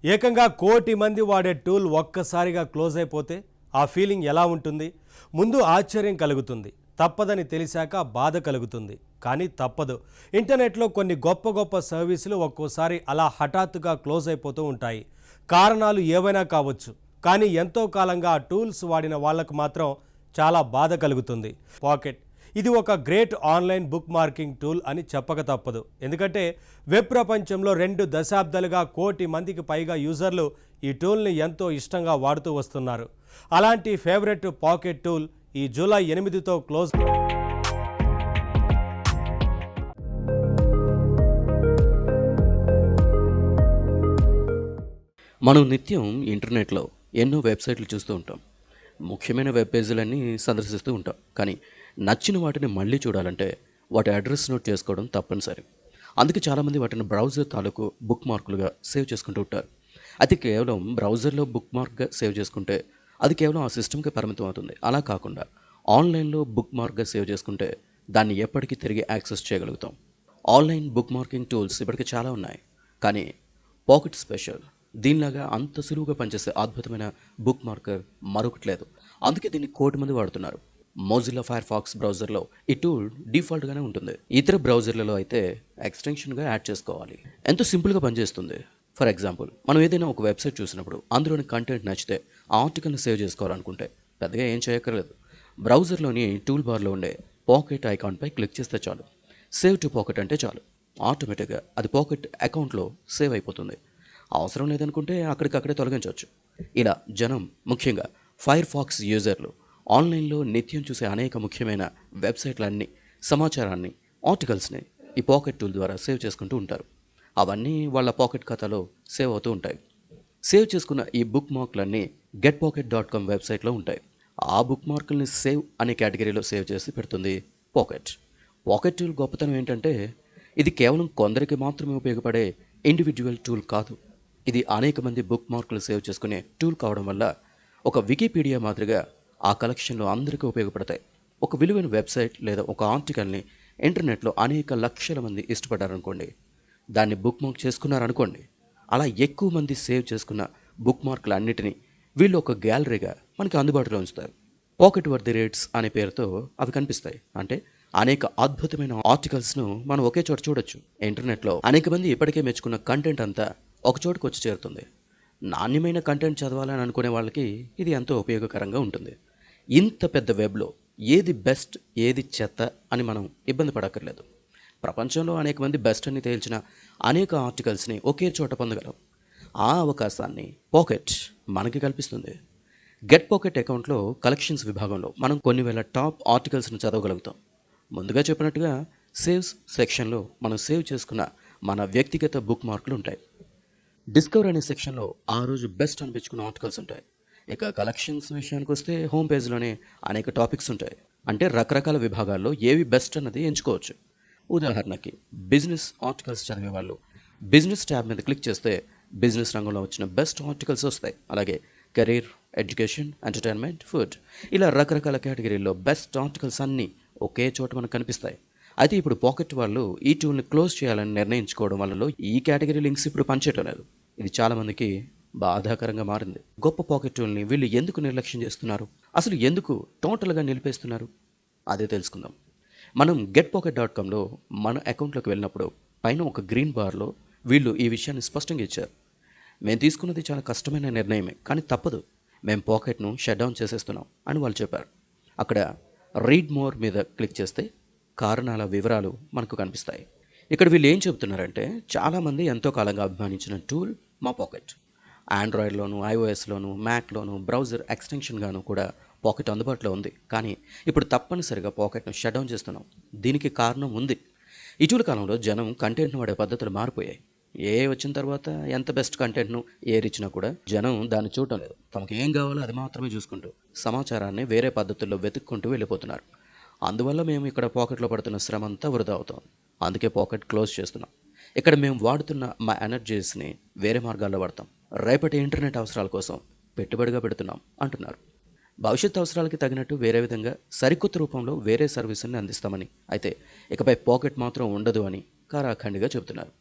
ఏకంగా 1,00,00,000 మంది వాడే టూల్ ఒక్కసారిగా క్లోజ్ అయిపోతే ఆ ఫీలింగ్ ఎలా ఉంటుంది? ముందు ఆశ్చర్యం కలుగుతుంది, తప్పదని తెలిసాక బాధ కలుగుతుంది. కానీ తప్పదు. ఇంటర్నెట్లో కొన్ని గొప్ప గొప్ప సర్వీసులు ఒక్కోసారి అలా హఠాత్తుగా క్లోజ్ అయిపోతూ ఉంటాయి. కారణాలు ఏవైనా కావచ్చు, కానీ ఎంతో కాలంగా ఆ టూల్స్ వాడిన వాళ్ళకు మాత్రం చాలా బాధ కలుగుతుంది. పాకెట్ ఇది ఒక great online book marking tool అని చెప్పక తప్పదు. ఎందుకంటే వెబ్ ప్రపంచంలో 2 దశాబ్దాలుగా 1,00,00,000 మందికి పైగా యూజర్లు ఈ టూల్ని ఎంతో ఇష్టంగా వాడుతూ వస్తున్నారు. అలాంటి ఫేవరెట్ పాకెట్ టూల్ ఈ జూలై 8తో క్లోజ్. మనం నిత్యం ఇంటర్నెట్లో ఎన్నో వెబ్సైట్లు చూస్తూ ఉంటాం. ముఖ్యమైన వెబ్ పేజీలన్నీ సందర్శిస్తూ ఉంటాం. కానీ నచ్చిన వాటిని మళ్ళీ చూడాలంటే వాటి అడ్రస్ నోట్ చేసుకోవడం తప్పనిసరి. అందుకే చాలామంది వాటిని బ్రౌజర్ తాలూకు బుక్ మార్కులుగా సేవ్ చేసుకుంటూ ఉంటారు. అది కేవలం బ్రౌజర్లో బుక్ మార్క్గా సేవ్ చేసుకుంటే అది కేవలం ఆ సిస్టమ్కి పరిమితం అవుతుంది. అలా కాకుండా ఆన్లైన్లో బుక్ మార్క్గా సేవ్ చేసుకుంటే దాన్ని ఎప్పటికీ తిరిగి యాక్సెస్ చేయగలుగుతాం. ఆన్లైన్ బుక్ మార్కింగ్ టూల్స్ ఇప్పటికీ చాలా ఉన్నాయి. కానీ పాకెట్ స్పెషల్. దీనిలాగా అంత సులువుగా పనిచేసే అద్భుతమైన బుక్ మార్కర్ మరొకటి లేదు. అందుకే దీన్ని 1,00,00,000 మంది వాడుతున్నారు. మొజిల్లా ఫైర్ ఫాక్స్ బ్రౌజర్లో ఈ టూల్ డిఫాల్ట్గానే ఉంటుంది. ఇతర బ్రౌజర్లలో అయితే ఎక్స్టెన్షన్గా యాడ్ చేసుకోవాలి. ఎంతో సింపుల్గా పనిచేస్తుంది. ఫర్ ఎగ్జాంపుల్, మనం ఏదైనా ఒక వెబ్సైట్ చూసినప్పుడు అందులోని కంటెంట్ నచ్చితే ఆ ఆర్టికల్ని సేవ్ చేసుకోవాలనుకుంటే పెద్దగా ఏం చేయక్కర్లేదు. బ్రౌజర్లోని టూల్ బార్లో ఉండే పాకెట్ ఐకాన్పై క్లిక్ చేస్తే చాలు. సేవ్ టు పాకెట్ అంటే చాలు, ఆటోమేటిక్గా అది పాకెట్ అకౌంట్లో సేవ్ అయిపోతుంది. అవసరం లేదనుకుంటే అక్కడికక్కడే తొలగించవచ్చు. ఇలా జనం, ముఖ్యంగా ఫైర్ ఫాక్స్ యూజర్లు ఆన్లైన్లో నిత్యం చూసే అనేక ముఖ్యమైన వెబ్సైట్లన్నీ సమాచారాన్ని, ఆర్టికల్స్ని ఈ పాకెట్ టూల్ ద్వారా సేవ్ చేసుకుంటూ ఉంటారు. అవన్నీ వాళ్ళ పాకెట్ ఖాతాలో సేవ్ అవుతూ ఉంటాయి. సేవ్ చేసుకున్న ఈ బుక్ మార్కులన్నీ getpocket.com వెబ్సైట్లో ఉంటాయి. ఆ బుక్ మార్కుల్ని సేవ్ అనే కేటగిరీలో సేవ్ చేసి పెడుతుంది పాకెట్. పాకెట్ టూల్ గొప్పతనం ఏంటంటే ఇది కేవలం కొందరికి మాత్రమే ఉపయోగపడే ఇండివిజువల్ టూల్ కాదు. ఇది అనేక మంది బుక్ మార్కులు సేవ్ చేసుకునే టూల్ కావడం వల్ల ఒక వికీపీడియా మాదిరిగా ఆ కలెక్షన్లో అందరికీ ఉపయోగపడతాయి. ఒక విలువైన వెబ్సైట్ లేదా ఒక ఆర్టికల్ని ఇంటర్నెట్లో అనేక లక్షల మంది ఇష్టపడ్డారనుకోండి, దాన్ని బుక్ మార్క్ చేసుకున్నారనుకోండి, అలా ఎక్కువ మంది సేవ్ చేసుకున్న బుక్ మార్కులు అన్నిటినీ వీళ్ళు ఒక గ్యాలరీగా మనకి అందుబాటులో ఉంచుతారు. పాకెట్ వర్ది రేట్స్ అనే పేరుతో అవి కనిపిస్తాయి. అంటే అనేక అద్భుతమైన ఆర్టికల్స్ను మనం ఒకే చోట చూడొచ్చు. ఇంటర్నెట్లో అనేక మంది ఇప్పటికే మెచ్చుకున్న కంటెంట్ అంతా ఒక చోటుకు వచ్చి చేరుతుంది. నాణ్యమైన కంటెంట్ చదవాలని అనుకునే వాళ్ళకి ఇది ఎంతో ఉపయోగకరంగా ఉంటుంది. ఇంత పెద్ద వెబ్లో ఏది బెస్ట్, ఏది చెత్త అని మనం ఇబ్బంది పడక్కర్లేదు. ప్రపంచంలో అనేక మంది బెస్ట్ అని తేల్చిన అనేక ఆర్టికల్స్ని ఒకే చోట పొందగలం. ఆ అవకాశాన్ని పాకెట్ మనకి కల్పిస్తుంది. గెట్ పాకెట్ అకౌంట్లో కలెక్షన్స్ విభాగంలో మనం కొన్ని వేల టాప్ ఆర్టికల్స్ను చదవగలుగుతాం. ముందుగా చెప్పినట్టుగా సేవ్స్ సెక్షన్లో మనం సేవ్ చేసుకున్న మన వ్యక్తిగత బుక్ మార్కులు ఉంటాయి. డిస్కవర్ అనే సెక్షన్లో ఆ రోజు బెస్ట్ అనిపించుకున్న ఆర్టికల్స్ ఉంటాయి. ఇక కలెక్షన్స్ విషయానికి వస్తే హోమ్ పేజ్లోనే అనేక టాపిక్స్ ఉంటాయి. అంటే రకరకాల విభాగాల్లో ఏవి బెస్ట్ అన్నది ఎంచుకోవచ్చు. ఉదాహరణకి బిజినెస్ ఆర్టికల్స్ చదివే వాళ్ళు బిజినెస్ ట్యాబ్ మీద క్లిక్ చేస్తే బిజినెస్ రంగంలో వచ్చిన బెస్ట్ ఆర్టికల్స్ వస్తాయి. అలాగే కెరీర్, ఎడ్యుకేషన్, ఎంటర్టైన్మెంట్, ఫుడ్, ఇలా రకరకాల కేటగిరీల్లో బెస్ట్ ఆర్టికల్స్ అన్నీ ఒకే చోట మనకు కనిపిస్తాయి. అయితే ఇప్పుడు పాకెట్ వాళ్ళు ఈ టూల్ని క్లోజ్ చేయాలని నిర్ణయించుకోవడం వల్ల ఈ కేటగిరీ లింక్స్ ఇప్పుడు పనిచేయటం లేదు. ఇది చాలామందికి బాధాకరంగా మారింది. గొప్ప పాకెట్ టూల్ని వీళ్ళు ఎందుకు నిర్లక్ష్యం చేస్తున్నారు? అసలు ఎందుకు టోటల్గా నిలిపేస్తున్నారు? అదే తెలుసుకుందాం. మనం getpocket.comలో మన అకౌంట్లోకి వెళ్ళినప్పుడు పైన ఒక గ్రీన్ బార్లో వీళ్ళు ఈ విషయాన్ని స్పష్టంగా ఇచ్చారు. మేము తీసుకున్నది చాలా కష్టమైన నిర్ణయమే, కానీ తప్పదు, మేము పాకెట్ను షట్ డౌన్ చేసేస్తున్నాం అని వాళ్ళు చెప్పారు. అక్కడ రీడ్ మోర్ మీద క్లిక్ చేస్తే కారణాల వివరాలు మనకు కనిపిస్తాయి. ఇక్కడ వీళ్ళు ఏం చెబుతున్నారంటే, చాలామంది ఎంతో కాలంగా అభిమానించిన టూల్ మా పాకెట్. ఆండ్రాయిడ్లోను, ఐఓఎస్లోను, మ్యాక్లోను బ్రౌజర్ ఎక్స్టెన్షన్గాను కూడా పాకెట్ అందుబాటులో ఉంది. కానీ ఇప్పుడు తప్పనిసరిగా పాకెట్ను షట్ డౌన్ చేస్తున్నాం. దీనికి కారణం ఉంది. ఇటీవల కాలంలో జనం కంటెంట్ను వాడే పద్ధతులు మారిపోయాయి. ఏ వచ్చిన తర్వాత ఎంత బెస్ట్ కంటెంట్ను ఏరిచ్చినా కూడా జనం దాన్ని చూడటం లేదు. తమకు ఏం కావాలో అది మాత్రమే చూసుకుంటూ సమాచారాన్ని వేరే పద్ధతుల్లో వెతుక్కుంటూ వెళ్ళిపోతున్నారు. అందువల్ల మేము ఇక్కడ పాకెట్లో పడుతున్న శ్రమ అంతా వృధా అవుతాం. అందుకే పాకెట్ క్లోజ్ చేస్తున్నాం. ఇక్కడ మేము వాడుతున్న మా ఎనర్జీస్ని వేరే మార్గాల్లో వాడతాం. రేపటి ఇంటర్నెట్ అవసరాల కోసం పెట్టుబడిగా పెడుతున్నాం అంటున్నారు. భవిష్యత్ అవసరాలకి తగినట్టు వేరే విధంగా సరికొత్త రూపంలో వేరే సర్వీసుల్ని అందిస్తామని, అయితే ఇకపై పాకెట్ మాత్రం ఉండదు అని ఖరాఖండిగా చెబుతున్నారు.